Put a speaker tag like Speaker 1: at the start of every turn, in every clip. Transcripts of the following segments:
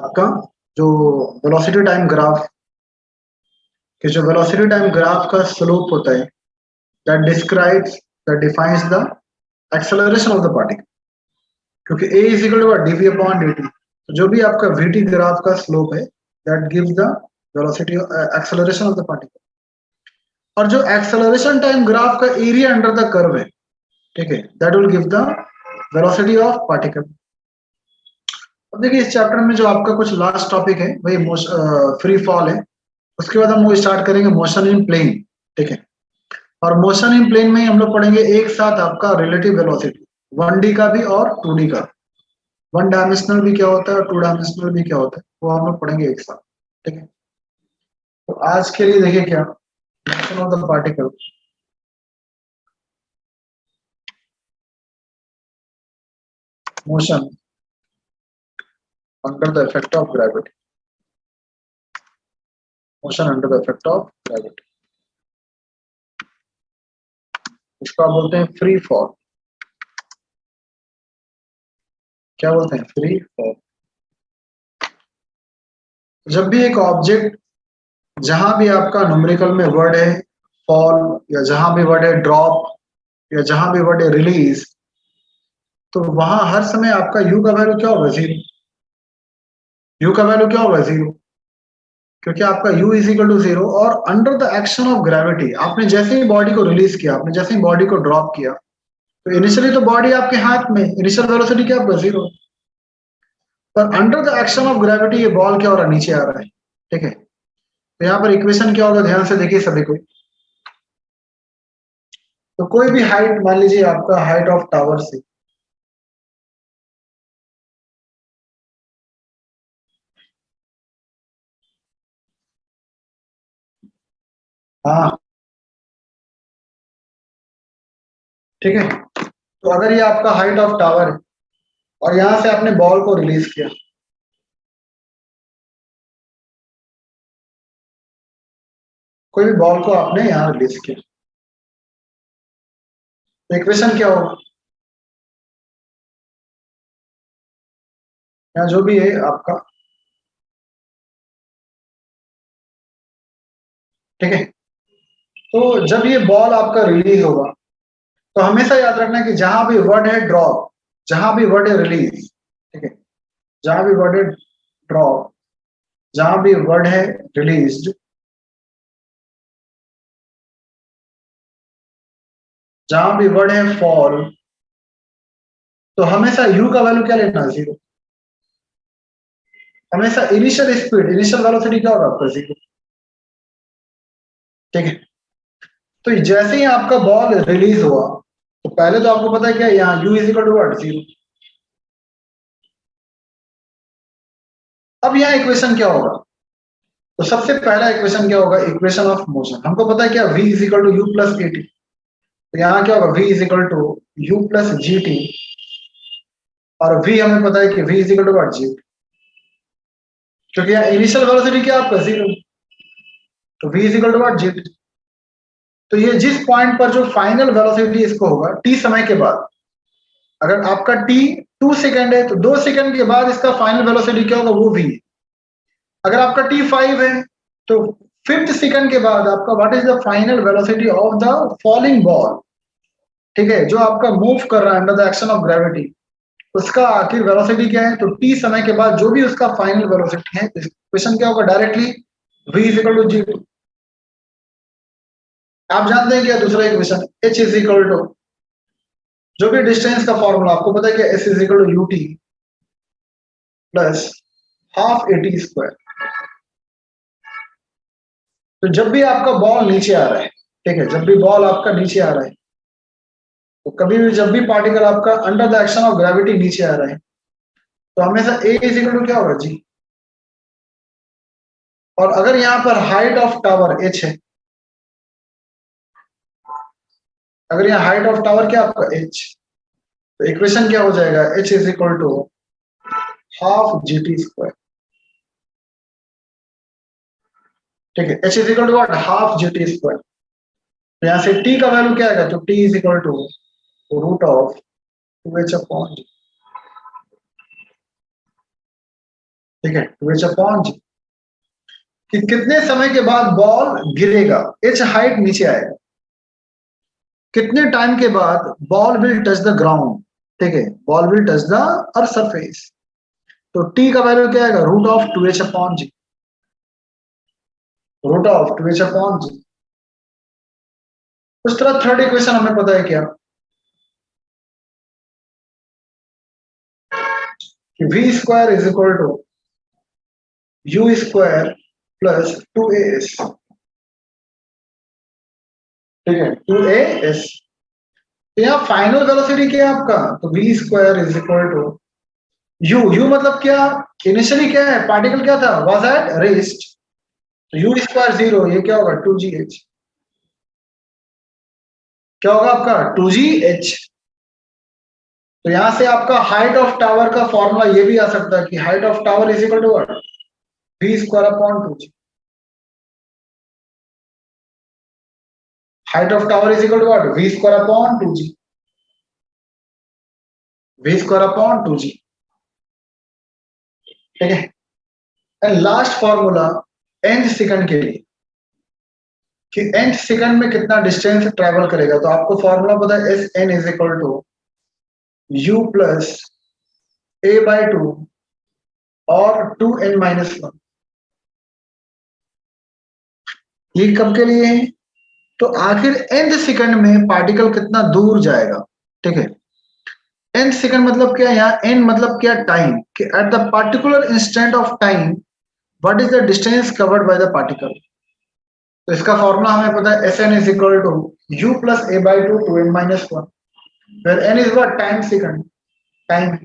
Speaker 1: आपका जो velocity time graph कि जो वेलोसिटी टाइम ग्राफ का स्लोप होता है that defines the acceleration of the particle, क्योंकि a is equal to dv upon dt, तो जो भी आपका vt ग्राफ का स्लोप है that gives the velocity acceleration of the particle. और जो एक्सेलरेशन टाइम ग्राफ का एरिया अंडर द कर्व है, ठीक है, that will give the velocity of particle. अब देखिए इस चैप्टर में जो आपका कुछ लास्ट टॉपिक है वही फ्री फॉल है, उसके बाद हम वो स्टार्ट करेंगे मोशन इन प्लेन, ठीक है। और मोशन इन प्लेन में ही हम लोग पढ़ेंगे एक साथ आपका रिलेटिव वेलोसिटी 1D का भी और 2D का। वन डायमेंशनल भी क्या होता है और टू डायमेंशनल भी क्या होता है वो हम लोग पढ़ेंगे एक साथ, ठीक है। तो आज के लिए देखिए क्या motion of the particle, motion under the effect of gravity, motion under the effect of gravity, इसको आप बोलते हैं फ्री फॉल। क्या बोलते हैं? Free fall. जब भी एक ऑब्जेक्ट, जहां भी आपका न्यूमेरिकल में वर्ड है फॉल, या जहां भी वर्ड है ड्रॉप, या जहां भी वर्ड है रिलीज, तो वहां हर समय आपका यू का वैल्यू क्या होगा? जीरो। यू का वैल्यू क्या होगा? जीरो, क्योंकि आपका u is equal to zero. और under the action of gravity, आपने जैसे ही बॉडी को रिलीज किया, आपने जैसे ही बॉडी को ड्रॉप किया, तो इनिशियली तो बॉडी आपके हाथ में, इनिशियल वेलोसिटी क्या आपका? जीरो। पर under the action of gravity ये बॉल क्या हो रहा है? नीचे आ रहा है, ठीक है। तो यहाँ पर इक्वेशन क्या होगा? ध्यान से देखिए सभी को। तो कोई भी हाइट मान लीजिए, आपका हाइट ऑफ टावर से, हाँ ठीक है। तो अगर ये आपका हाइट ऑफ टावर है और यहां से आपने बॉल को रिलीज किया, कोई भी बॉल को आपने यहाँ रिलीज किया, तो इक्वेशन क्या होगा? यहाँ जो भी है आपका, ठीक है। तो जब ये बॉल आपका रिलीज होगा, तो हमेशा याद रखना कि जहां भी वर्ड है ड्रॉप, जहां भी वर्ड है रिलीज, ठीक है, जहां भी वर्ड है ड्रॉप, जहां भी वर्ड है रिलीज्ड, जहां भी वर्ड है फॉल, तो हमेशा यू का वैल्यू क्या लेना? जीरो। हमेशा इनिशियल स्पीड, इनिशियल वेलोसिटी क्या होगा आपका? जीरो, ठीक है। तो जैसे ही आपका बॉल रिलीज हुआ, तो पहले तो आपको पता है क्या, यहाँ u is equal to what? Zero. अब यहाँ इक्वेशन क्या होगा? तो सबसे पहला इक्वेशन क्या होगा? Equation of motion. हमको पता है क्या, v is equal to u plus a t. तो यहाँ क्या होगा? v is equal to u plus g t, और v हमें पता है कि v is equal to what? G. क्योंकि यहाँ इनिशियल वेलोसिटी क्या आपका? जीरो, तो v is equal to what? G. तो ये जिस पॉइंट पर जो फाइनल वेलोसिटी इसको होगा t समय के बाद, अगर आपका t 2 सेकंड है तो 2 सेकंड के बाद इसका फाइनल वेलोसिटी क्या होगा? वो v है। अगर आपका t 5 है तो फिफ्थ सेकंड के बाद आपका what is the final velocity of the falling ball, ठीक है, जो आपका मूव कर रहा है under the action of gravity, उसका आखिर वेलोसिटी क्या है? तो t समय के बाद जो भी उसका फाइनल वेलोसिटी है, इक्वेशन क्या होगा? Directly v is equal to g. आप जानते हैं क्या दूसरा equation? h is equal to, जो भी डिस्टेंस का फॉर्मूला आपको पता है क्या, s is equal to u t plus half a t square. तो जब भी आपका बॉल नीचे आ रहा है, ठीक है, जब भी बॉल आपका नीचे आ रहा है, तो कभी भी जब भी पार्टिकल आपका under the action of gravity नीचे आ रहा है, तो हमेशा a इज इक्वल टू क्या होगा? जी। और अगर यहाँ पर हाइट ऑफ टावर h है, अगर यहाँ हाइट ऑफ टावर क्या आपका h, तो इक्वेशन क्या हो जाएगा? h is equal to half g t square, ठीक है। h is equal to what? Half g t square. तो यहाँ से t का वैल्यू क्या आएगा? तो t is equal to root of 2h upon, ठीक है, 2h अपॉन जी, कि कितने समय के बाद बॉल गिरेगा, h हाइट नीचे आएगा, कितने टाइम के बाद ball will touch the ground, ठीक है, ball will touch the earth surface, तो t का वैल्यू क्या आएगा, root of 2h upon g, root of 2h upon g. उस तरह थर्ड इक्वेशन हमें पता है क्या, कि v square is equal to u square plus 2as, ठीक है, 2as। तो यहाँ फाइनल वेलोसिटी क्या है आपका, तो v square is equal to u मतलब क्या, इनिशियली क्या है, पार्टिकल क्या था, वाज एट रेस्ट, तो u स्क्वायर 0, ये क्या होगा 2gh, क्या होगा आपका 2gh। तो यहां से आपका हाइट ऑफ टावर का फॉर्मूला ये भी आ सकता है कि height of tower is equal to what, v square upon 2g, height of tower is equal to what, v square upon 2g, v square upon 2g, ठीक है। And last formula nth second के लिए, कि nth second में कितना distance travel करेगा, तो आपको फॉर्मूला पता है s n is equal to u plus a by 2 और 2n-1। ये कब के लिए है, तो आखिर nth सेकंड में पार्टिकल कितना दूर जाएगा, ठीक है। nth सेकंड मतलब क्या है, यहाँ n मतलब क्या, टाइम, कि at the particular instant of time what is the distance covered by the particle. तो इसका फॉर्मूला हमें पता है s n is equal to u plus a by 2 2n-1, where n is what, time second, time,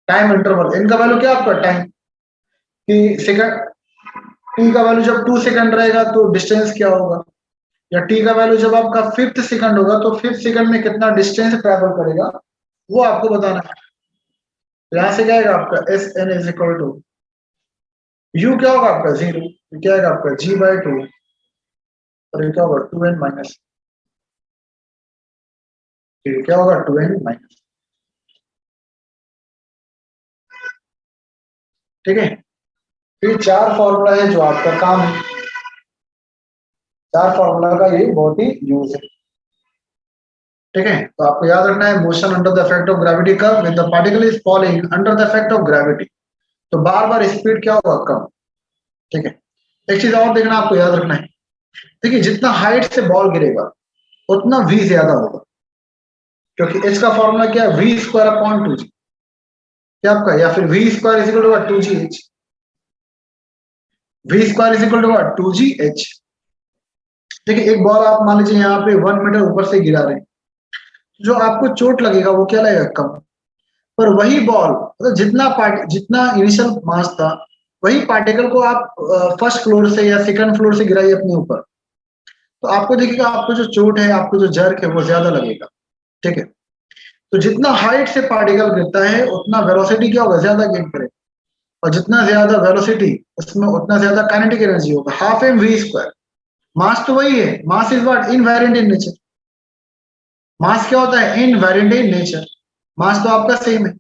Speaker 1: time interval, n का value क्या आपका time, कि second, t का वैल्यू जब 2 सेकंड रहेगा तो डिस्टेंस क्या होगा, या t का वैल्यू जब आपका 5th सेकंड होगा तो 5th सेकंड में कितना डिस्टेंस ट्रैवल करेगा, वो आपको बताना है। तो यहां से क्या आएगा आपका s n is equal to u क्या होगा आपका 0, क्या आएगा आपका g बाई 2, और ये क्या होगा 2n-, क्या होगा 2n-, ठीक है। ये 4 फॉर्मूला है जो आपका काम है, 4 फॉर्मूला का ये बहुत ही यूज है, ठीक है। तो आपको याद रखना है, motion under the effect of gravity कब, when the particle is falling under the effect of gravity, तो बार बार स्पीड क्या होगा कम, ठीक है। एक चीज और देखना, आपको याद रखना है, देखिए जितना हाइट से बॉल गिरेगा उतना v ज्यादा होगा, क्योंकि h का फॉर्मूला क्या है, v स्क्वायर अपॉन 2g, क्या आपका, या फिर v square is equal to 2gh, v square is equal to 2gh। देखिए एक बॉल आप मान लीजिए यहाँ पे 1 मीटर ऊपर से गिरा रहे हैं, जो आपको चोट लगेगा वो क्या लगेगा, कम, पर वही बॉल मतलब जितना इनिशियल मास था, वही पार्टिकल को आप फर्स्ट फ्लोर से या सेकंड फ्लोर से गिराइए अपने ऊपर, तो आपको देखिएगा आपको जो चोट है, आपको जो जर्क है वो ज्यादा लगेगा, ठीक है। तो जितना हाइट से पार्टिकल गिरता है उतना वेलोसिटी क्या होगा, ज्यादा गेन करेगा, और जितना ज्यादा वेलोसिटी उसमें उतना ज्यादा काइनेटिक एनर्जी होगा, half m v square. Mass तो वही है, mass is what, invariant in nature, mass क्या होता है, इनवेरिएंट इन नेचर, मास तो आपका सेम है,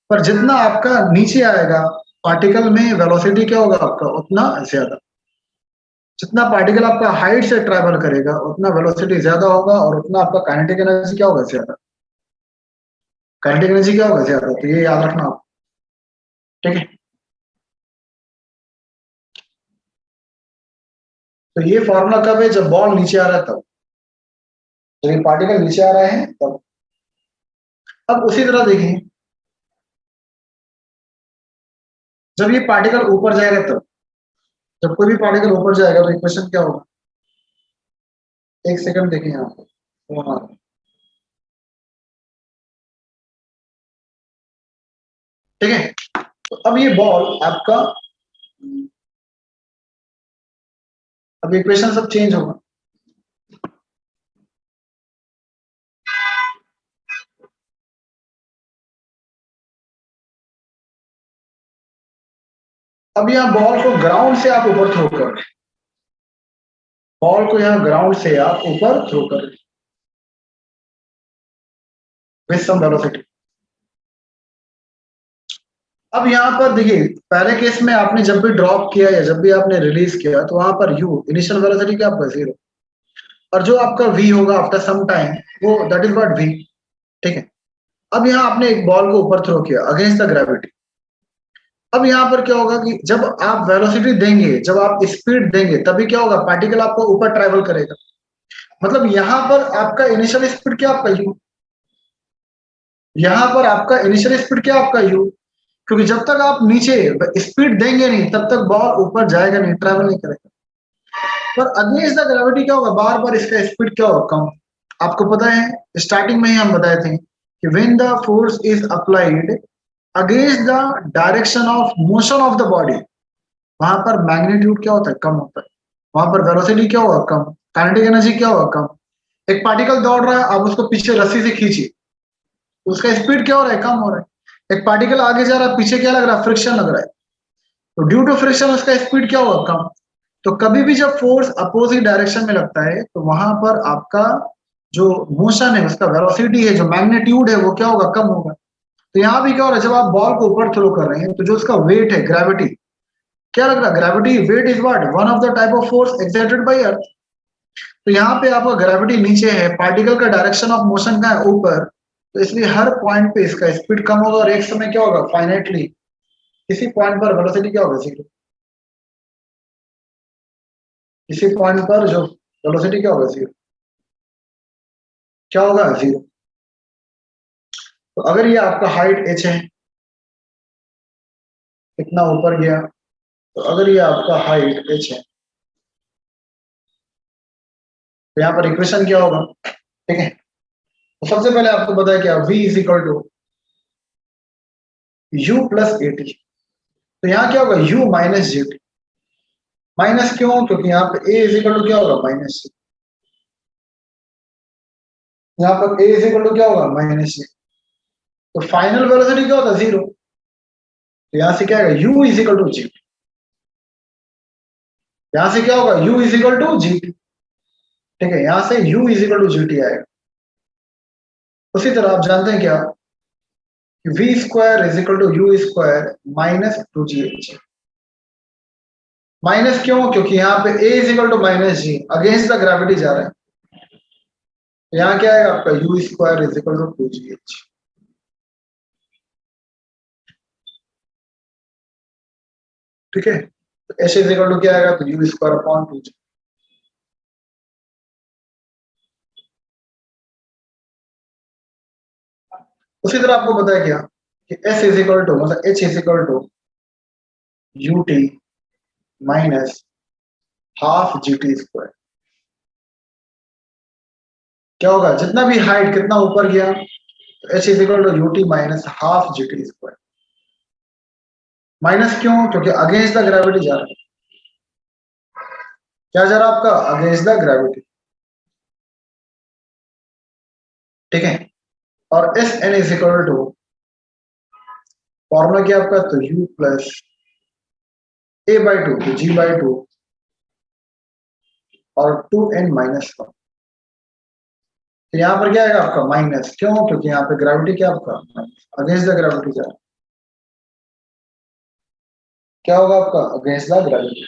Speaker 1: पर जितना आपका नीचे आएगा पार्टिकल में वेलोसिटी क्या होगा आपका, उतना ज्यादा, जितना पार्टिकल आपका हाइट से ट्रैवल करेगा उतना वेलोसिटी ज्यादा होगा, और उतना आपका काइनेटिक एनर्जी क्या होगा, ज्यादा, काइनेटिक एनर्जी क्या होगा, ज्यादा, तो ये याद रखना आप, ठीक है। तो ये फॉर्मूला कब है, जब बॉल नीचे आ रहा है तब, जब ये पार्टिकल नीचे आ रहे हैं तब। अब उसी तरह देखें, जब ये पार्टिकल ऊपर जाएगा तब, जब कोई भी पार्टिकल ऊपर जाएगा तो इक्वेशन क्या होगा, एक सेकंड देखें यहाँ पे, ठीक है। तो अब ये बॉल आपका, अब इक्वेशन सब चेंज होगा, अब यहाँ बॉल को ग्राउंड से आप ऊपर थ्रो कर रहे हैं, बॉल को यहाँ ग्राउंड से आप ऊपर थ्रो कर रहे हैं विद सम वेलोसिटी। अब यहाँ पर देखिए, पहले केस में आपने जब भी ड्रॉप किया या जब भी आपने रिलीज किया तो वहां पर यू इनिशियल वेलोसिटी क्या आपका 0, और जो आपका वी होगा आफ्टर सम टाइम वो दैट इज व्हाट वी। ठीक है। अब यहाँ आपने एक बॉल को ऊपर थ्रो किया अगेंस्ट द ग्रेविटी। अब यहाँ पर क्या होगा कि जब आप वेलोसिटी देंगे, जब आप स्पीड देंगे, तभी क्या होगा, पार्टिकल आपको ऊपर ट्रैवल करेगा। मतलब यहाँ पर आपका इनिशियल स्पीड क्या आपका यू, यहाँ पर आपका इनिशियल स्पीड क्या आपका यू, क्योंकि जब तक आप नीचे स्पीड देंगे नहीं तब तक बॉल ऊपर जाएगा नहीं, ट्रैवल नहीं करेगा। पर अगेंस्ट द ग्रेविटी क्या होगा, बार बार इसका स्पीड क्या होगा, कम। आपको पता है स्टार्टिंग में ही हम बताए थे कि when the force is applied against the direction of motion of the body, वहां पर मैग्नीट्यूड क्या होता है, कम होता है। वहां पर वेलोसिटी क्या होगा, कम। काइनेटिक एनर्जी क्या होगा, कम। एक पार्टिकल दौड़ रहा है, आप उसको पीछे रस्सी से खींचिए, उसका स्पीड क्या हो रहा है, कम हो रहा है। एक पार्टिकल आगे जा रहा है, पीछे क्या लग रहा है, फ्रिक्शन लग रहा है, तो ड्यू टू फ्रिक्शन उसका स्पीड क्या होगा, कम। तो कभी भी जब फोर्स अपोजिट डायरेक्शन में लगता है तो वहां पर आपका जो मोशन है, उसका वेलोसिटी है, जो मैग्नीट्यूड है, वो क्या होगा, कम होगा। तो यहाँ भी क्या हो रहा है, जब आप बॉल को ऊपर थ्रो कर रहे हैं तो जो उसका वेट है, ग्रेविटी, क्या लग रहा है, gravity weight is what, one of the type of force exerted by earth. तो यहाँ पे आपका ग्रेविटी नीचे है, पार्टिकल का डायरेक्शन ऑफ मोशन का है ऊपर, तो इसलिए हर पॉइंट पे इसका स्पीड कम होगा और एक समय क्या होगा, फाइनाइटली किसी पॉइंट पर वेलोसिटी क्या होगा, 0। किसी पॉइंट पर जो वेलोसिटी क्या होगा, 0। क्या होगा, 0। तो अगर ये आपका हाइट h है, कितना ऊपर गया, तो अगर ये आपका हाइट h है तो यहाँ पर इक्वेशन क्या होगा, ठीक है। तो सबसे पहले आपको पता है क्या, v is equal to u plus a t. तो यहाँ क्या होगा, u minus g t. Minus क्यों, क्योंकि यहाँ पे a इज इक्वल टू क्या होगा, माइनस जी। यहाँ पर a इज इक्वल टू क्या होगा, माइनस जी। तो फाइनल वेलोसिटी क्या होता है, 0। तो यहाँ से क्या आएगा, u is equal to g. यहाँ से क्या होगा, u is equal to g t. ठीक है, यहाँ से u is equal to g t आएगा। उसी तरह आप जानते हैं क्या, v square is equal to u square minus two g h. Minus क्यों, क्योंकि यहाँ पे a is equal to minus g, against the gravity जा रहा है। तो यहाँ क्या आएगा आपका, u square is equal to two g h. ठीक है, तो एच इज इक्वल टू क्या आएगा, तो u square upon two g. उसी तरह आपको पता है क्या कि एस इज इक्वल टू, मतलब h is equal to u t minus half g t square. क्या होगा, जितना भी हाइट कितना ऊपर गया, तो h is equal to u t minus half g t square. Minus क्यों, क्योंकि अगेंस्ट द ग्रेविटी जा रहा है। क्या जा रहा है आपका, अगेंस्ट द ग्रेविटी। ठीक है, और s n is equal to, formula क्या आपका, तो u plus a by two, तो जी बाई टू और टू एन माइनस वन। तो यहाँ पर क्या आएगा आपका, माइनस क्यों, क्योंकि यहाँ पे ग्रेविटी क्या आपका, अगेंस्ट द ग्रेविटी जा रहा है। क्या होगा आपका, अगेंस्ट द ग्रेविटी।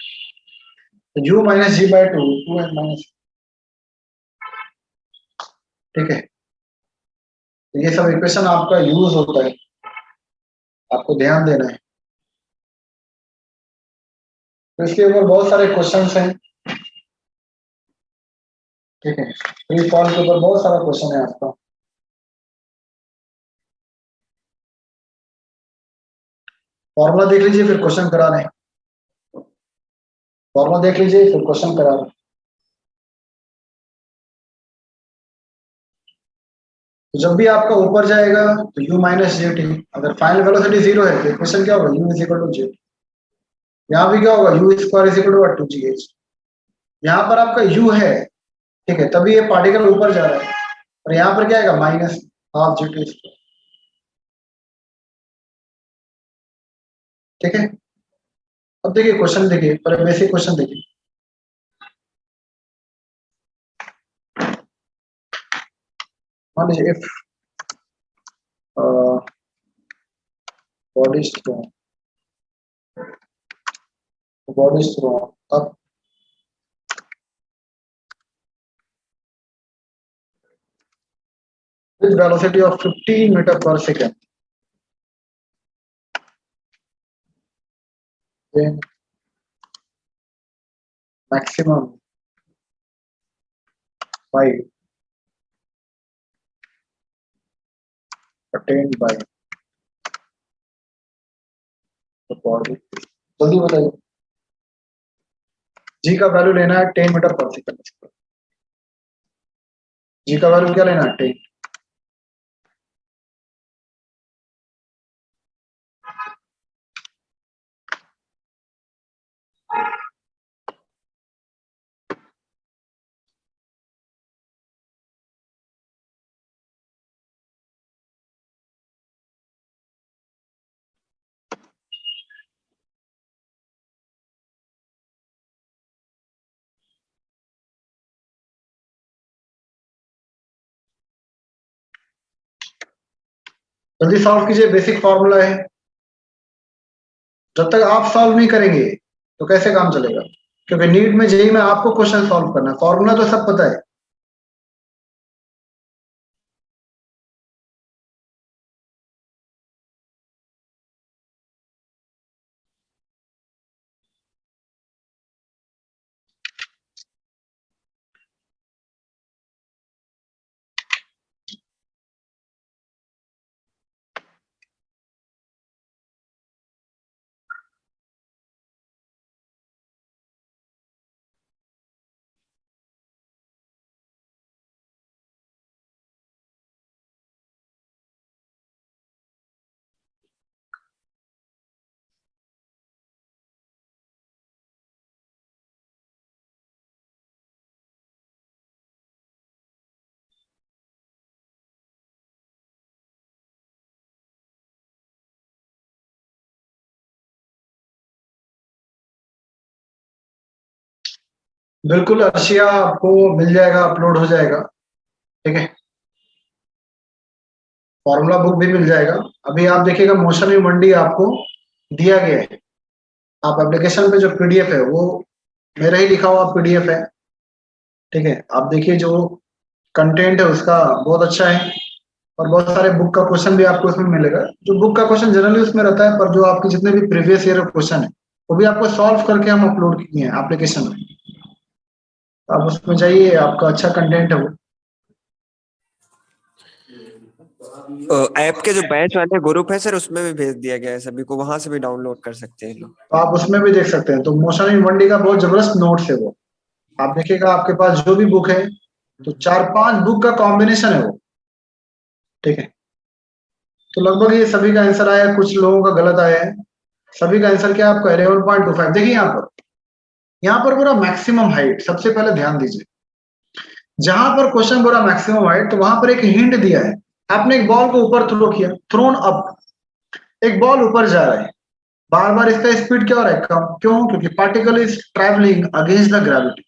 Speaker 1: तो u minus g by two, two n minus. ठीक है, तो ये सब इक्वेशन आपका यूज होता है, आपको ध्यान देना है। तो इसके ऊपर बहुत सारे क्वेश्चंस हैं। ठीक है, फ्री फॉल के ऊपर बहुत सारा क्वेश्चन है आपका। फॉर्मूला देख लीजिए फिर क्वेश्चन करा रहे हैं। फॉर्मूला देख लीजिए फिर क्वेश्चन करा रहे हैं। तो जब भी आपका ऊपर जाएगा तो u माइनस जे टी, अगर फाइनल वेलोसिटी 0 है तो इक्वेशन क्या होगा, u is equal to g. यहाँ भी क्या होगा, u square is equal to two g h. यहाँ पर आपका u है, ठीक है, तभी ये पार्टिकल ऊपर जा रहा है, और यहाँ पर क्या आएगा, माइनस हाफ जी टी। ठीक है, अब देखिए क्वेश्चन, देखिए पहले बेसिक क्वेश्चन देखिए। मान लीजिए if body स्ट्रोन The body is thrown up with velocity of 15 meter per second. Then maximum height attained by the body. जल्दी बताइए, जी का वैल्यू लेना है 10 मीटर पर सेकंड। जी का वैल्यू क्या लेना है 10। जल्दी सॉल्व कीजिए, बेसिक फॉर्मूला है। जब तक आप सॉल्व नहीं करेंगे तो कैसे काम चलेगा, क्योंकि नीट में जेई में आपको क्वेश्चन सॉल्व करना है, फॉर्मूला तो सब पता है। बिल्कुल अर्शिया, आपको मिल जाएगा, अपलोड हो जाएगा, ठीक है। फॉर्मूला बुक भी मिल जाएगा। अभी आप देखिएगा मोशन इन मंडी आपको दिया गया है, आप एप्लीकेशन पे जो पीडीएफ है वो मेरा ही लिखा हुआ पीडीएफ है, ठीक है। आप देखिए जो कंटेंट है उसका बहुत अच्छा है, और बहुत सारे बुक का क्वेश्चन भी आपको उसमें मिलेगा। जो बुक का क्वेश्चन जनरली उसमें रहता है, पर जो आपके जितने भी प्रीवियस ईयर क्वेश्चन है वो भी आपको सॉल्व करके हम अपलोड किए हैं एप्लीकेशन में। आप उसमें जाइए, आपका अच्छा कंटेंट है वो।
Speaker 2: ऐप के जो बैच वाले ग्रुप है सर, उसमें भी भेज दिया गया है सभी को, वहां से भी डाउनलोड कर सकते हैं लोग।
Speaker 1: तो आप उसमें भी देख सकते हैं। तो मोशन इन मंडी का बहुत जबरदस्त नोट्स है वो। आप देखिएगा आपके पास जो भी बुक है तो 4-5 बुक का कॉम्बिनेशन है वो, ठीक है। तो लगभग ये सभी का आंसर आया है, कुछ लोगों का गलत आया है। सभी का आंसर क्या आपका 11.25। देखिए यहाँ पर पूरा मैक्सिमम हाइट, सबसे पहले ध्यान दीजिए, जहां पर क्वेश्चन बोला मैक्सिमम हाइट तो वहां पर एक हिंट दिया है। आपने एक बॉल को ऊपर थ्रो किया, थ्रोन अप, एक बॉल ऊपर जा रहा है, बार बार इसका स्पीड क्या हो रहा है, कम। क्यों? क्योंकि particle is travelling against the gravity,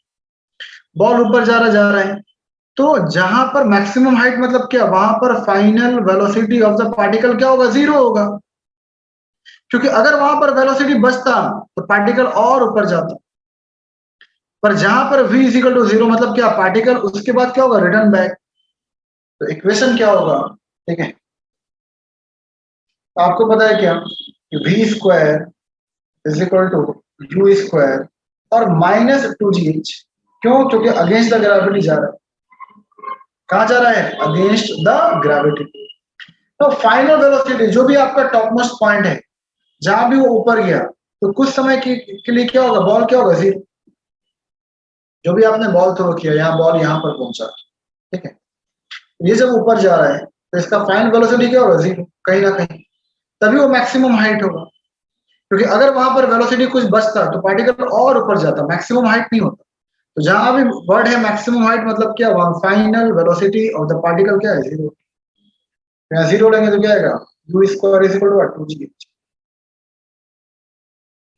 Speaker 1: ball ऊपर जा रहा है। तो जहां पर मैक्सिमम हाइट मतलब क्या, वहां पर final velocity of the particle क्या होगा, 0 होगा। क्योंकि अगर वहां पर वेलोसिटी बचता तो पार्टिकल और ऊपर जाता, पर जहां पर v इजिकल टू 0 मतलब क्या, पार्टिकल उसके बाद क्या होगा, रिटर्न बैक। तो इक्वेशन क्या होगा, ठीक है। आपको पता है क्या कि v square is equal to u square और -2gh। क्यों? क्योंकि अगेंस्ट द ग्रेविटी जा रहा है। कहा जा रहा है, अगेंस्ट द ग्रेविटी। तो फाइनल वेलोसिटी जो भी आपका टॉप मोस्ट पॉइंट है, जहां भी वो ऊपर गया, तो कुछ समय के लिए क्या होगा, बॉल क्या होगा, 0। जो भी आपने बॉल थ्रो किया, यहाँ बॉल यहाँ पर पहुंचा, ठीक है। ये जब ऊपर जा रहा है तो इसका फाइनल वेलोसिटी क्या होगा, 0 कहीं ना कहीं, तभी वो मैक्सिमम हाइट होगा। क्योंकि अगर वहां पर वेलोसिटी कुछ बचता तो पार्टिकल और ऊपर जाता, मैक्सिमम हाइट नहीं होता। तो जहां भी वर्ड है मैक्सिमम हाइट मतलब क्या, वहां final velocity of the particle क्या है, 0। यहाँ 0 लेंगे तो क्या आएगा, u square is equal to 2g।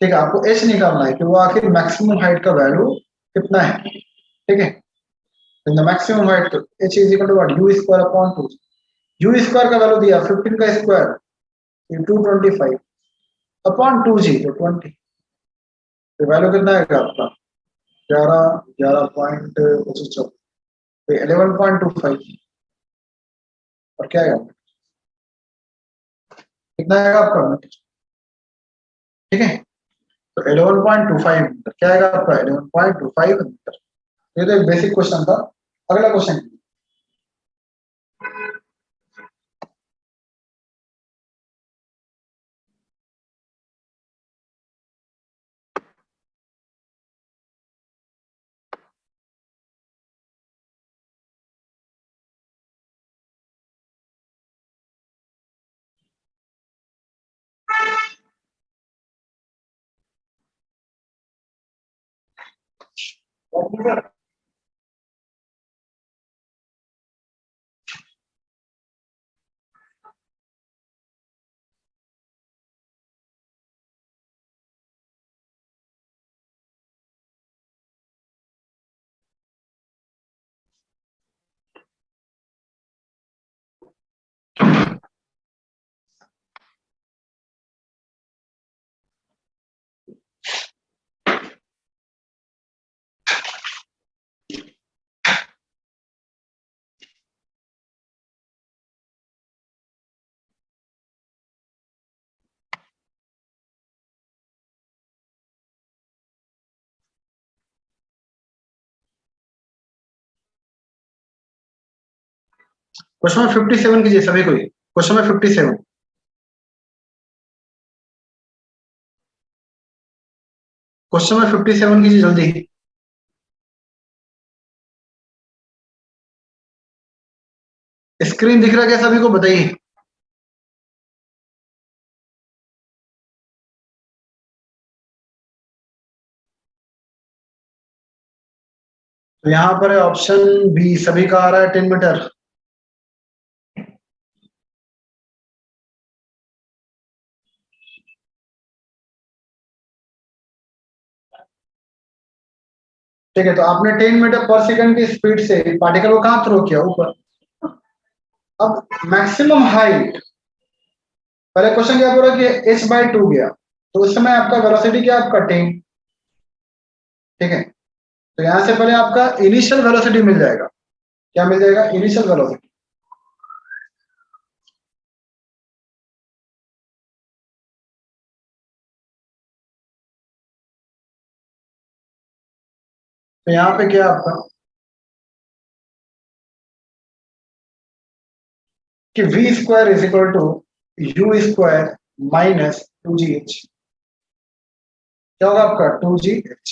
Speaker 1: ठीक है, आपको एच निकालना है कि वो आखिर मैक्सिमम हाइट का वैल्यू कितना है, ठीक है। The maximum height h is equal to what, u square upon 2। U square का वैल्यू दिया 15 का स्क्वायर 225 अपॉन 2g तो 20। तो वैल्यू कितना आएगा आपका 11.25, 11.25। और क्या आएगा कितना आएगा आपका मीटर, ठीक है। तो 11.25 मीटर क्या आएगा आपका 11.25 मीटर। ये तो एक बेसिक क्वेश्चन था। अगला क्वेश्चन, क्वेश्चन नंबर 57 कीजिए सभी कोई। क्वेश्चन नंबर 57, क्वेश्चन नंबर 57 कीजिए जल्दी। स्क्रीन दिख रहा है क्या सभी को, बताइए। तो यहाँ पर है ऑप्शन बी, सभी का आ रहा है 10 मीटर। ठीक है, तो आपने 10 मीटर पर सेकंड की स्पीड से पार्टिकल को कहाँ थ्रो किया, ऊपर। अब मैक्सिमम हाइट, पहले क्वेश्चन क्या बोला कि h/2 गया, तो उस समय आपका वेलोसिटी क्या आपका 10, ठीक है। तो यहां से पहले आपका इनिशियल वेलोसिटी मिल जाएगा, क्या मिल जाएगा, इनिशियल वेलोसिटी। तो यहाँ पे क्या आपका कि v² = u² माइनस 2gh, क्या होगा आपका 2gh।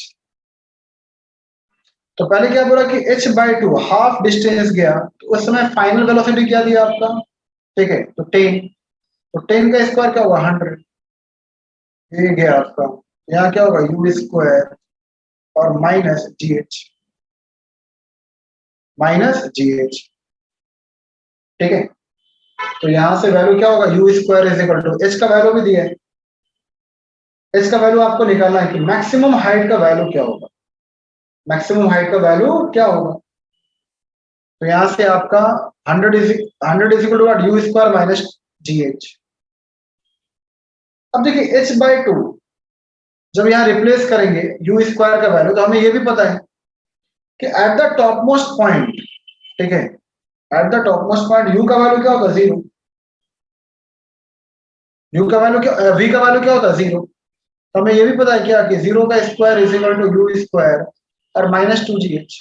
Speaker 1: तो पहले क्या बोला कि h/2 हाफ डिस्टेंस गया, तो उस समय फाइनल वेलोसिटी क्या दिया आपका, ठीक है, तो 10। तो 10 का स्क्वायर क्या होगा 100, ये गया आपका। यहाँ क्या होगा u² और माइनस जी एच, ठीक है। तो यहां से वैल्यू क्या होगा u² एच का वैल्यू भी दिया है। एच का वैल्यू आपको निकालना है कि मैक्सिमम हाइट का वैल्यू क्या होगा, मैक्सिमम हाइट का वैल्यू क्या होगा। तो यहां से आपका 100 माइनस जी एच। अब देखिए h/2 जब यहाँ रिप्लेस करेंगे u² का वैल्यू, तो हमें ये भी पता है कि at the top most point, ठीक है, at the top most point u का वैल्यू क्या होता है 0, u का वैल्यू क्या, v का वैल्यू क्या होता है 0। तो हमें ये भी पता है क्या कि 0 का स्क्वायर u² और -2gh।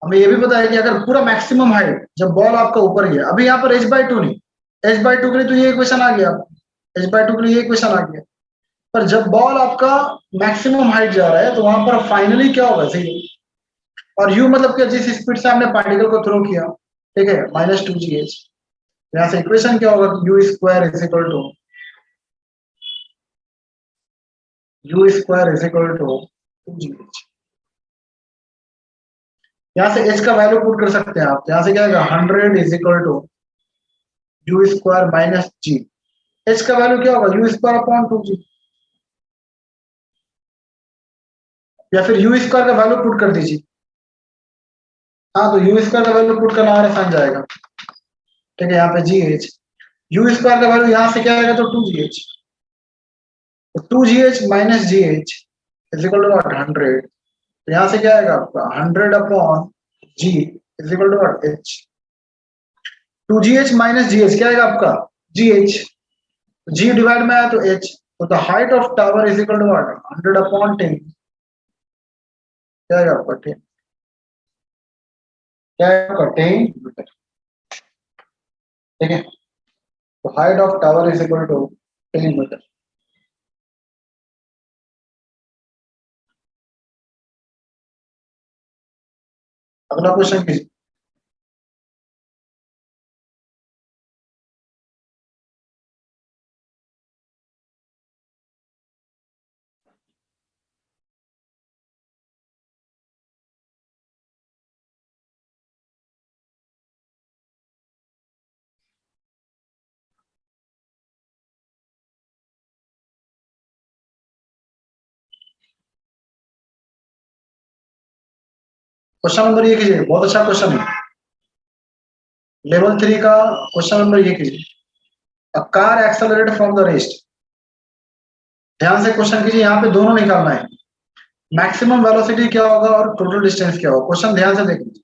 Speaker 1: हमें ये भी पता है कि अगर पूरा मैक्सिमम हाइट जब बॉल आपका ऊपर गया, अभी यहाँ पर h/2 नहीं, h/2 के लिए तो ये इक्वेशन आ गया, h/2 के लिए ये इक्वेशन आ गया। पर जब बॉल आपका मैक्सिमम हाइट जा रहा है, तो वहां पर फाइनली क्या होगा 0। और u मतलब कि जिस स्पीड से हमने पार्टिकल को थ्रो किया, ठीक है, -2gh। यहाँ से इक्वेशन क्या होगा u² = 2gh। यहाँ से h का वैल्यू पुट कर सकते हैं आप, यहाँ से क्या आएगा 100 = u² माइनस जी। h का वैल्यू क्या होगा u²/2g, या फिर u² का वैल्यू पुट कर दीजिए। हाँ, तो u² का वैल्यू पुट करना और आसान जाएगा, ठीक है। यहाँ पे gh, u² का वैल्यू यहाँ से क्या आएगा तो 2gh, तो 2gh minus g h is equal to 100। तो यहां से क्या आएगा आपका 100 upon g is equal to h. 2gh minus g h क्या आएगा आपका जी एच, जी डिवाइड में आया तो एच, तो the height of tower is equal to what 100 upon 10, क्या आएगा आपका 10, क्या आएगा आपका 10 मीटर। ठीक है, तो height of tower is equal to 10 metre. अगला क्वेश्चन कीजिए। क्वेश्चन नंबर ये कीजिए, बहुत अच्छा क्वेश्चन है, लेवल 3 का क्वेश्चन नंबर ये कीजिए। A car accelerate from the rest. ध्यान से क्वेश्चन कीजिए, यहाँ पे दोनों निकालना है, मैक्सिमम वेलोसिटी क्या होगा और टोटल डिस्टेंस क्या होगा। क्वेश्चन ध्यान से देखिए,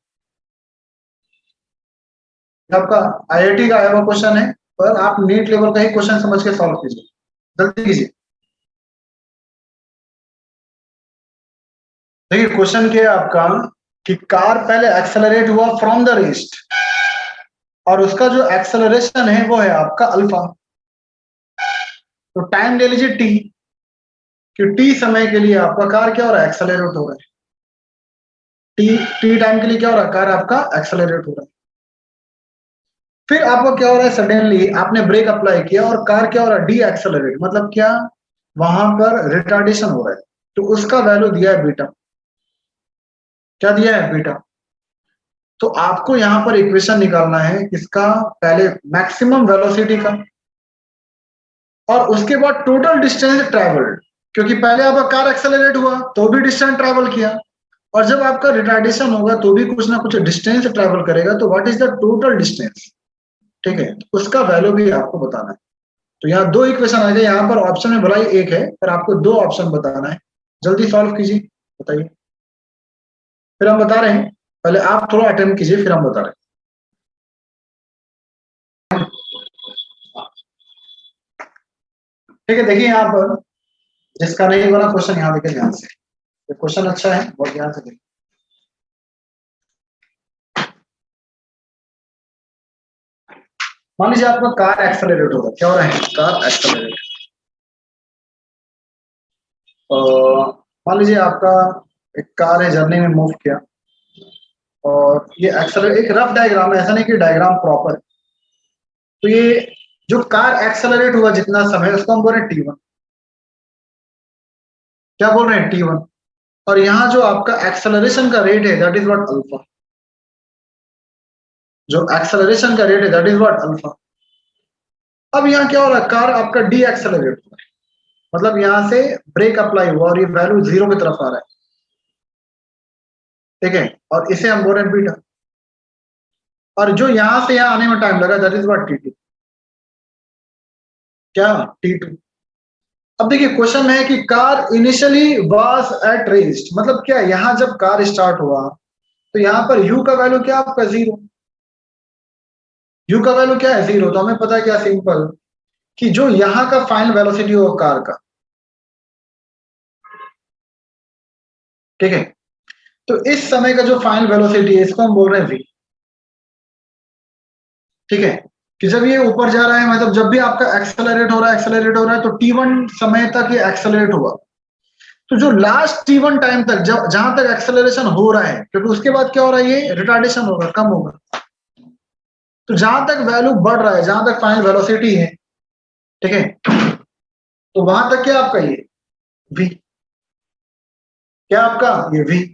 Speaker 1: आपका आईआईटी का आया हुआ क्वेश्चन है, पर आप नीट लेवल का ही क्वेश्चन समझ के सॉल्व कीजिए, जल्दी कीजिए। देखिए क्वेश्चन क्या है आपका कि कार पहले एक्सेलरेट हुआ फ्रॉम द रेस्ट, और उसका जो एक्सेलरेशन है वो है आपका अल्फा। तो टाइम ले लीजिए टी, कि टी समय के लिए आपका कार क्या हो रहा है एक्सेलरेट हो रहा है, टी टी टाइम के लिए क्या हो रहा है कार आपका एक्सेलरेट हो रहा है। फिर आपको क्या हो रहा है सडनली आपने ब्रेक अप्लाई किया और कार क्या हो रहा है डी एक्सेलरेट, मतलब क्या वहां पर रिटार्डेशन हो रहा है, तो उसका वैल्यू दिया है बीटा। क्या दिया है बीटा। तो आपको यहां पर इक्वेशन निकालना है किसका, पहले मैक्सिमम वेलोसिटी का और उसके बाद टोटल डिस्टेंस ट्रेवल्ड, क्योंकि पहले आपका कार एक्सेलरेट हुआ तो भी डिस्टेंस ट्रेवल किया, और जब आपका रिटार्डेशन होगा तो भी कुछ ना कुछ डिस्टेंस ट्रेवल करेगा, तो what is the total distance. ठीक है, तो उसका वैल्यू भी आपको बताना है। तो यहाँ दो इक्वेशन आ गए, यहाँ पर ऑप्शन में भलाई एक है पर आपको दो ऑप्शन बताना है, जल्दी सॉल्व कीजिए, बताइए, फिर हम बता रहे हैं। पहले आप थोड़ा अटेम्प्ट कीजिए फिर हम बता रहे हैं। ठीक है, देखिए यहाँ पर जिसका नहीं बना क्वेश्चन यहाँ देखिए ध्यान से, ये क्वेश्चन अच्छा है, बहुत ध्यान से देखिए। मान लीजिए आपका कार एक्सेलरेट होगा, क्या हो रहा है कार एक्सेलरेट, मान लीजिए आपका एक कार है जर्नी में मूव किया, और ये एक्सेलरेट एक रफ डायग्राम है, ऐसा नहीं कि डायग्राम प्रॉपर है। तो ये जो कार एक्सेलरेट हुआ जितना समय उसको हम बोल रहे हैं टी वन, क्या बोल रहे हैं टी वन, और यहाँ जो आपका एक्सेलरेशन का रेट है दैट इज व्हाट अल्फा, जो एक्सेलरेशन का रेट है दैट इज व्हाट अल्फा। अब यहाँ क्या हो रहा है कार आपका डी एक्सेलरेट हुआ है, मतलब यहाँ से ब्रेक अप्लाई हुआ और ये वैल्यू जीरो की तरफ आ रहा है। ठीक है, और इसे हम बोल रहे हैं बीटा, और जो यहां से यहाँ आने में टाइम लगा that is what t two, क्या टी टू। अब देखिए क्वेश्चन है कि car initially was at rest, मतलब क्या यहां जब कार स्टार्ट हुआ तो यहाँ पर u का वैल्यू क्या आपका जीरो, u का वैल्यू क्या है जीरो, तो हमें पता है क्या सिंपल कि जो यहाँ का फाइनल वेलोसिटी होगा कार का, ठीक है, तो इस समय का जो फाइनल वेलोसिटी है इसको हम बोल रहे हैं v। ठीक है, कि जब ये ऊपर जा रहा है मतलब जब भी आपका एक्सेलरेट हो रहा है तो t1 समय तक ये एक्सेलरेट हुआ, तो जो लास्ट t1 टाइम तक जब जहां तक एक्सेलरेशन हो रहा है, क्योंकि उसके बाद क्या हो रहा है ये रिटार्डेशन होगा कम होगा, तो जहां तक वैल्यू बढ़ रहा है जहां तक फाइनल वेलोसिटी है, ठीक है, तो वहां तक क्या आपका ये v, क्या आपका ये v।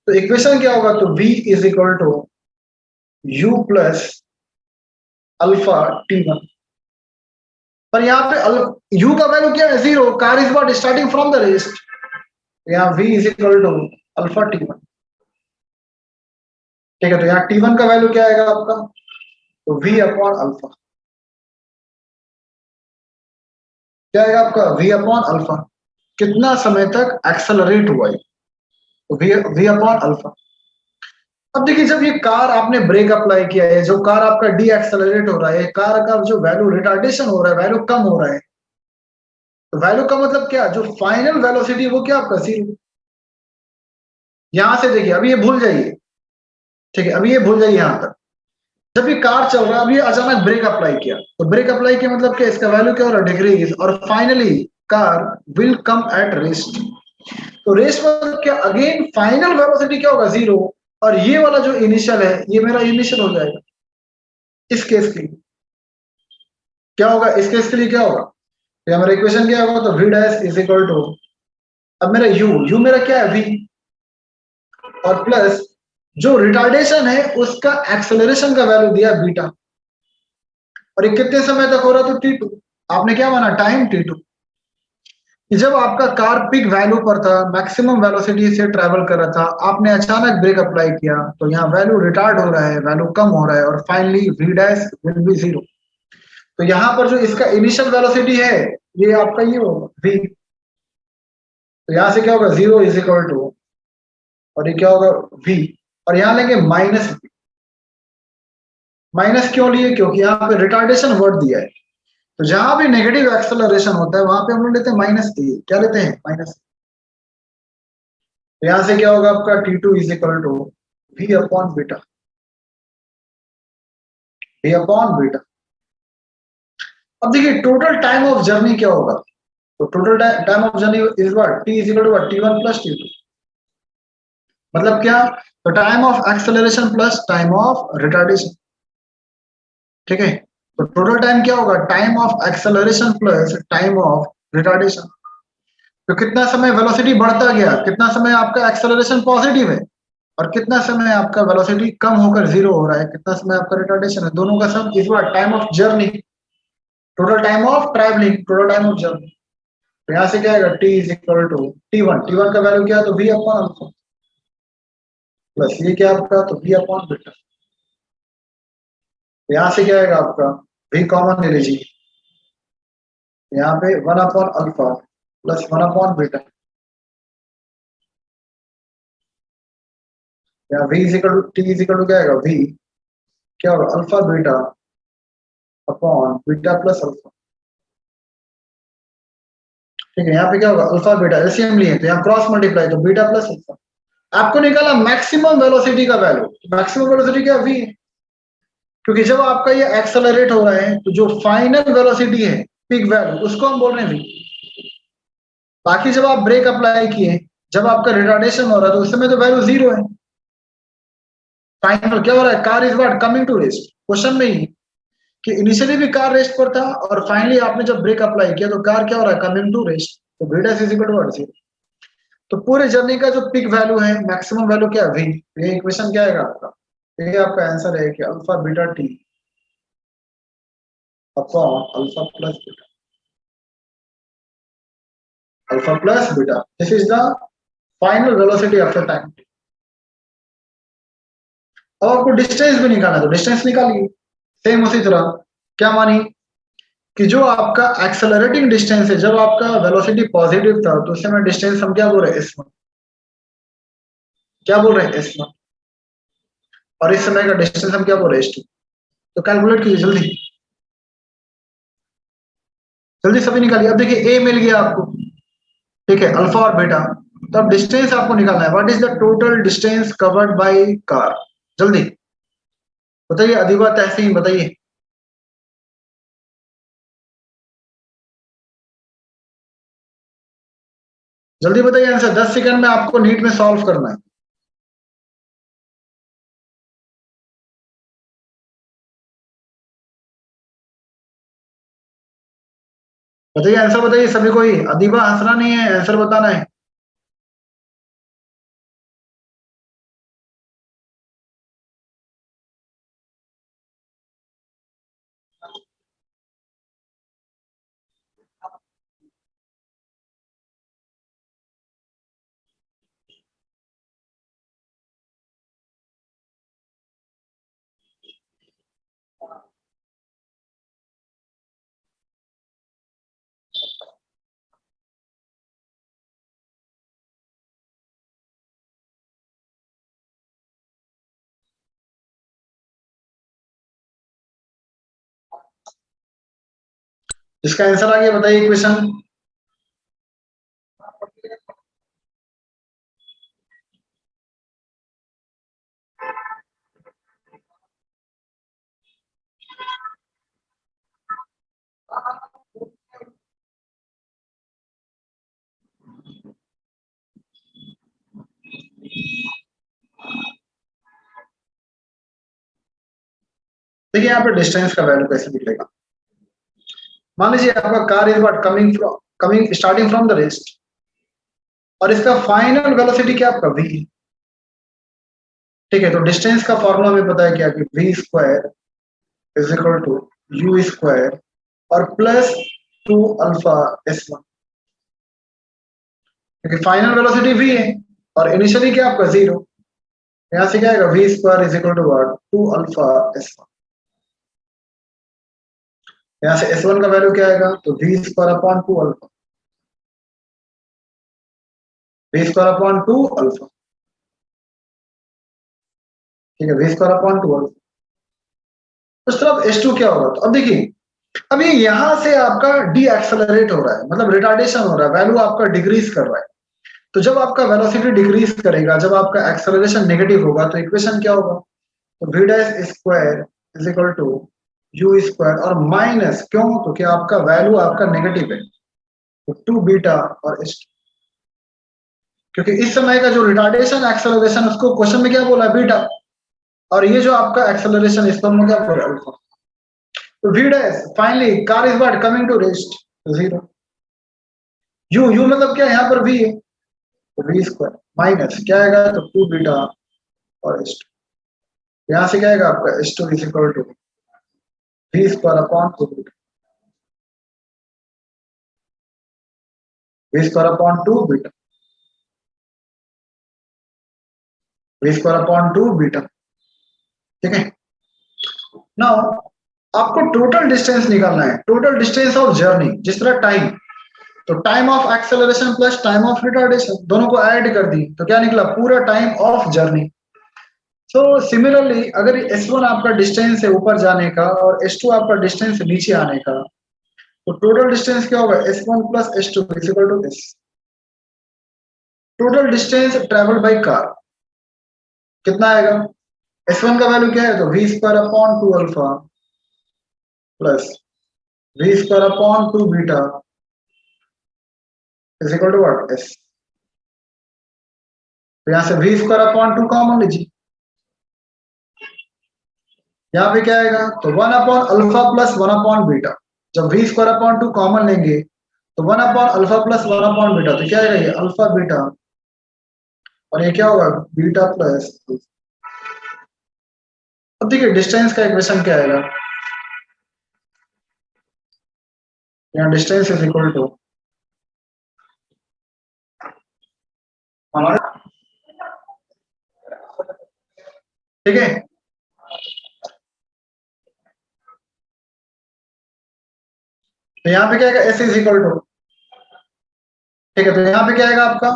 Speaker 1: तो इक्वेशन क्या होगा, तो v is equal to u plus alpha t1, पर यहाँ पे u का वैल्यू क्या है zero, car is what starting from the rest, यहाँ v is equal to alpha t1। ठीक है, तो यहाँ t1 का वैल्यू क्या आएगा आपका, तो v अपॉन अल्फा। क्या आएगा आपका v अपॉन अल्फा, कितना समय तक एक्सेलरेट हुआ है, v अपॉन अल्फा। अब देखिए जब ये कार आपने ब्रेक अप्लाई किया है, जो कार आपका डी एक्सेलरेट हो रहा है, कार का जो वैल्यू रिटार्डेशन हो रहा है, वैल्यू कम हो रहा है, तो वैल्यू का मतलब क्या, जो फाइनल वेलोसिटी वो क्या आपका जीरो। यहां से देखिए अभी ये भूल जाइए, ठीक है, अभी ये भूल जाइए यहां तक। जब ये कार चल रहा है, अभी अचानक ब्रेक अप्लाई किया, तो ब्रेक अप्लाई किया मतलब क्या, इसका वैल्यू क्या हो रहा है, डिक्रीज, और finally car will come eight rest. तो रेस्ट मतलब क्या, अगेन फाइनल वेलोसिटी क्या होगा, जीरो, और ये वाला जो इनिशियल है ये मेरा इनिशियल हो जाएगा। इस केस के लिए क्या होगा, इस केस के लिए क्या होगा, तो हमारा इक्वेशन क्या होगा, तो v dash is equal to, अब मेरा u मेरा क्या है v, और प्लस जो रिटार्डेशन है उसका एक्सेलरेशन का वैल्यू दिया बीटा, और ये कितने समय तक हो रहा है, तो t2, आपने क्या माना, टाइम t2। कि जब आपका कार पिक वैल्यू पर था, मैक्सिमम वेलोसिटी से ट्रेवल कर रहा था, आपने अचानक ब्रेक अप्लाई किया, तो यहाँ वैल्यू रिटार्ड हो रहा है, वैल्यू कम हो रहा है, और finally v dash will be zero. तो यहाँ पर जो इसका इनिशियल वेलोसिटी है ये आपका ये होगा v, तो यहाँ से क्या होगा, जीरो इज इक्वल टू, और ये क्या होगा v, और यहाँ लेंगे माइनस, माइनस क्यों लिए, क्योंकि यहाँ पे रिटार्डेशन वर्ड दिया है, तो जहां भी नेगेटिव एक्सेलरेशन होता है वहां पे हम लोग लेते हैं माइनस टी, क्या लेते हैं, माइनस। तो यहां से क्या होगा आपका T2 is equal to v upon beta, v upon beta. अब देखिए टोटल टाइम ऑफ जर्नी क्या होगा, तो total time of journey is what, t is equal to t1 plus t2, मतलब क्या, तो time of acceleration plus time of retardation, ठीक है। तो टोटल टाइम क्या होगा, time of acceleration plus time of retardation. तो कितना समय वेलोसिटी बढ़ता गया, कितना समय आपका एक्सेलरेशन पॉजिटिव है, और कितना समय आपका वेलोसिटी कम होकर जीरो हो रहा है, कितना समय आपका रिटार्डेशन है, दोनों का सम is what, time of journey, total time of travelling, total time of journey. तो यहाँ से क्या आएगा, t is equal to t1 का वैल्यू क्या है, तो v अपॉन अल्फा, प्लस ये क्या आपका, तो v अपॉन बीटा। यहाँ से क्या आएगा आपका, v कॉमन ले लीजिए, यहाँ पे 1 upon alpha plus 1 upon beta, यहाँ v is equal to, t is equal to क्या आएगा, v क्या होगा, alpha beta upon beta plus alpha, ठीक है। यहाँ पे क्या होगा, अल्फा बीटा एलसीएम लिए तो यहाँ क्रॉस मल्टीप्लाई, तो बीटा प्लस अल्फा। आपको निकाला मैक्सिमम वेलोसिटी का वैल्यू, मैक्सिमम वेलोसिटी क्या, v है, क्योंकि जब आपका ये एक्सेलरेट हो रहा है तो जो फाइनल वेलोसिटी है, पीक वैल्यू, उसको हम बोल रहे हैं v। बाकी जब आप ब्रेक अप्लाई किए, जब आपका रिटार्डेशन हो रहा है, तो उस समय तो वैल्यू जीरो है। फाइनल क्या हो रहा है, car is what, coming to rest, question में ही कि इनिशियली भी कार रेस्ट पर था, और फाइनली आपने जब ब्रेक अप्लाई किया तो कार क्या हो रहा है, कमिंग टू रेस्ट, तो v dash is equal to what, zero. तो पूरे जर्नी का जो पिक वैल्यू है, मैक्सिमम वैल्यू क्या है, v। ये इक्वेशन क्या आएगा आपका, ये आपका आंसर है कि alpha beta t upon alpha plus beta, alpha plus beta, this is the final velocity after time. अब आपको डिस्टेंस भी निकालना है, तो डिस्टेंस निकालिए, सेम उसी तरह। क्या मानी, कि जो आपका एक्सेलरेटिंग डिस्टेंस है, जब आपका वेलोसिटी पॉजिटिव था, तो उस समय डिस्टेंस हम क्या बोल रहे हैं, s1, क्या बोल रहे हैं, s1, और इस समय का डिस्टेंस हम क्या बोल रहे हैं, s2। तो कैलकुलेट कीजिए जल्दी, जल्दी सभी निकालिए। अब देखिए a मिल गया आपको, ठीक है, अल्फा और बीटा। तो अब डिस्टेंस आपको निकालना है, what is the total distance covered by car, जल्दी बताइए, अधिवा तहसीन बताइए, जल्दी बताइए आंसर, 10 सेकंड में आपको नीट में सॉल्व करना है। बताइए आंसर, बताइए सभी को ही, अधिवा हंसना नहीं है, आंसर बताना है। जिसका आंसर आ गया बताइए इक्वेशन। देखिए यहाँ पे डिस्टेंस का वैल्यू कैसे दिखेगा। मान लीजिए आपका car is what coming starting from the rest, और इसका फाइनल वेलोसिटी क्या आपका v है। ठीक है, तो डिस्टेंस का फॉर्मूला हमें पता है क्या कि v square is equal to u square और प्लस 2 अल्फा s1, क्योंकि फाइनल वेलोसिटी v है और इनिशियली क्या आपका 0। यहाँ से क्या आएगा v square is equal to what 2 alpha s1। यहाँ से s1 का वैल्यू क्या आएगा, तो v square upon 2 alpha, v square upon 2 alpha. ठीक है, v स्क्वायर अपॉन 2 अल्फा। उस तरफ s2 क्या होगा, तो अब देखिए अब ये यहां से आपका डी एक्सेलरेट हो रहा है, मतलब रिटार्डेशन हो रहा है, वैल्यू आपका डिक्रीज कर रहा है। तो जब आपका वेलोसिटी डिक्रीज करेगा, जब आपका एक्सेलरेशन नेगेटिव होगा, तो इक्वेशन क्या होगा, तो v dash square is equal to u square और माइनस क्यों, तो क्या आपका वैल्यू आपका नेगेटिव है, तो 2 बीटा और s2, क्योंकि इस समय का जो रिटार्डेशन एक्सेलरेशन उसको क्वेश्चन में क्या बोला है बीटा, और ये जो आपका एक्सेलरेशन इस पर क्या बोला अल्फा। तो v dash finally car is what coming to rest 0, u मतलब क्या यहाँ पर v है, तो v स्क्वायर माइनस क्या आएगा, तो 2 बीटा और s2। यहाँ से क्या आएगा आपका s2 is equal to v square upon 2 beta, v square upon 2 beta, v square upon 2 beta. ठीक है, नाउ आपको टोटल डिस्टेंस निकालना है, टोटल डिस्टेंस ऑफ जर्नी, जिस तरह टाइम, तो time of acceleration plus time of retardation दोनों को ऐड कर दी, तो क्या निकला पूरा time of journey. So similarly अगर s1 आपका डिस्टेंस है ऊपर जाने का और s2 आपका डिस्टेंस है नीचे आने का, तो टोटल डिस्टेंस क्या होगा, s1 plus s2 is equal to s। Total distance travelled by car कितना आएगा, s1 का वैल्यू क्या है, तो v square upon 2 alpha plus v square upon 2 beta is equal to what s। तो यहाँ से v स्क्वायर अपॉन 2 कॉमन लीजिए, यहाँ पे क्या आएगा, तो 1 upon alpha plus 1 upon beta. जब v स्क्वायर अपॉन 2 कॉमन लेंगे तो 1 upon alpha plus 1 upon beta, तो क्या आएगा ये अल्फा बीटा और ये क्या होगा बीटा प्लस। अब देखिए डिस्टेंस का इक्वेशन क्या आएगा, यहाँ डिस्टेंस इज इक्वल टू हमारा, ठीक है, तो यहाँ पे क्या आएगा s इज इक्वल टू, ठीक है, तो यहाँ पे क्या आएगा आपका।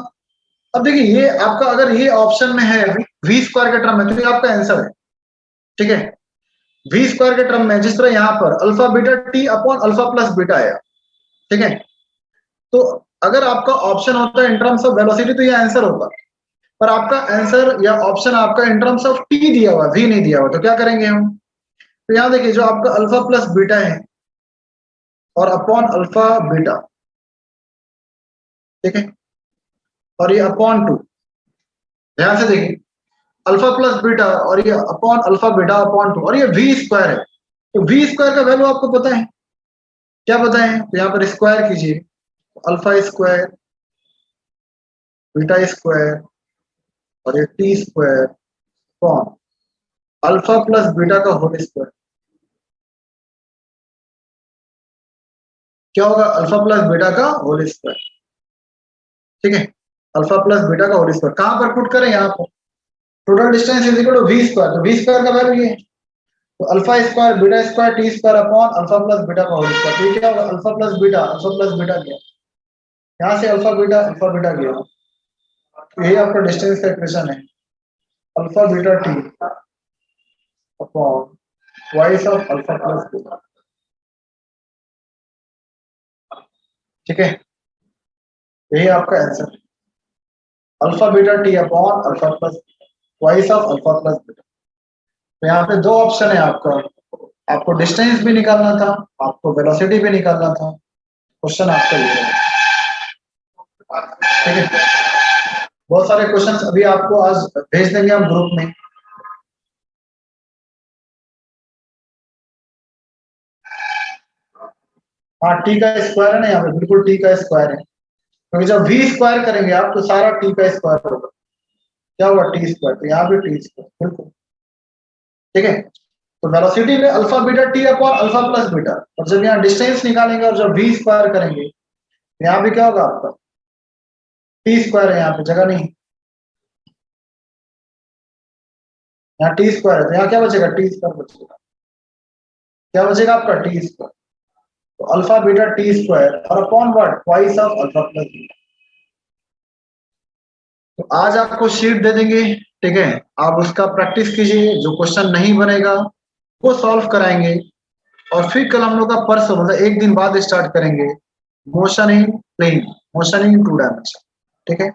Speaker 1: अब देखिए ये आपका अगर ये ऑप्शन में है v स्क्वायर के टर्म में, तो ये आपका आंसर है। ठीक है, v स्क्वायर के टर्म में जिस तरह यहाँ पर alpha beta t upon alpha plus beta आया। ठीक है, तो अगर आपका ऑप्शन होता है इन टर्म्स ऑफ वेलोसिटी तो ये आंसर होता, पर आपका आंसर या ऑप्शन आपका इन टर्म्स ऑफ टी दिया हुआ, v नहीं दिया हुआ, तो क्या करेंगे हम, तो यहाँ देखिए जो आपका अल्फा प्लस बीटा है और अपॉन अल्फा बीटा, ठीक है, और ये अपॉन 2, ध्यान से देखिए अल्फा प्लस बीटा और ये अपॉन अल्फा बीटा अपॉन 2 और ये v स्क्वायर है, तो v स्क्वायर का वैल्यू आपको पता है, क्या पता है, तो यहाँ पर स्क्वायर कीजिए, अल्फा स्क्वायर बीटा स्क्वायर और ये t square upon alpha plus beta का होल स्क्वायर, क्या होगा अल्फा प्लस बीटा का होल स्क्वायर। ठीक है, अल्फा प्लस बीटा का होल स्क्वायर कहां पर पुट करें, यहाँ पर total distance is equal to v square, तो v स्क्वायर का वैल्यू ये है, तो alpha square beta square t square upon alpha plus beta का होल स्क्वायर, तो ये क्या होगा अल्फा प्लस बीटा गया, यहाँ से अल्फा बीटा गया, तो यही आपका डिस्टेंस का इक्वेशन है, alpha beta T upon twice of alpha plus beta. ठीक है, यही आपका आंसर है, alpha beta T upon alpha plus twice of alpha plus beta. तो यहाँ पे दो ऑप्शन है आपका, आपको डिस्टेंस भी निकालना था, आपको वेलोसिटी भी निकालना था, क्वेश्चन आपका ये है। ठीक है, बहुत सारे क्वेश्चंस अभी आपको आज भेज देंगे हम ग्रुप में। हाँ, टी का स्क्वायर है ना यहाँ पे, बिल्कुल टी का स्क्वायर है, क्योंकि जब वी स्क्वायर करेंगे आप तो सारा टी का स्क्वायर होगा, क्या हुआ टी स्क्वायर, तो यहाँ भी टी स्क्वायर बिल्कुल। ठीक है, तो वेलोसिटी में alpha beta T upon alpha plus beta, और जब यहाँ डिस्टेंस निकालेंगे और जब वी स्क्वायर करेंगे तो यहाँ भी क्या होगा आपका टी स्क्वायर है, यहाँ पे जगह नहीं, यहाँ टी स्क्वायर है, तो यहाँ क्या बचेगा टी स्क्वायर बचेगा, क्या बचेगा आपका टी स्क्वायर, तो अल्फा बीटा टी स्क्वायर और upon what twice of alpha plus beta. तो आज आपको शीट दे देंगे, ठीक है, आप उसका प्रैक्टिस कीजिए, जो क्वेश्चन नहीं बनेगा वो सॉल्व कराएंगे, और फिर कल हम लोग का परसों मतलब एक दिन बाद स्टार्ट करेंगे motion in plane, motion in two dimension. ठीक है,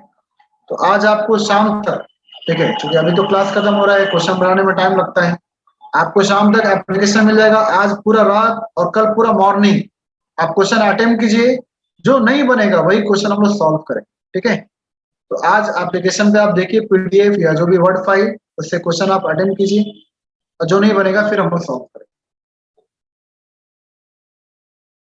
Speaker 1: तो आज आपको शाम तक, ठीक है, क्योंकि अभी तो क्लास खत्म हो रहा है, क्वेश्चन बनाने में टाइम लगता है, आपको शाम तक एप्लीकेशन मिल जाएगा, आज पूरा रात और कल पूरा मॉर्निंग आप क्वेश्चन अटेम्प्ट कीजिए, जो नहीं बनेगा वही क्वेश्चन हम लोग सॉल्व करें। ठीक है, तो आज एप्लीकेशन पे आप देखिए पीडीएफ या जो भी वर्ड फाइल, उससे क्वेश्चन आप अटेम्प्ट कीजिए, और जो नहीं बनेगा फिर हम लोग सॉल्व करें।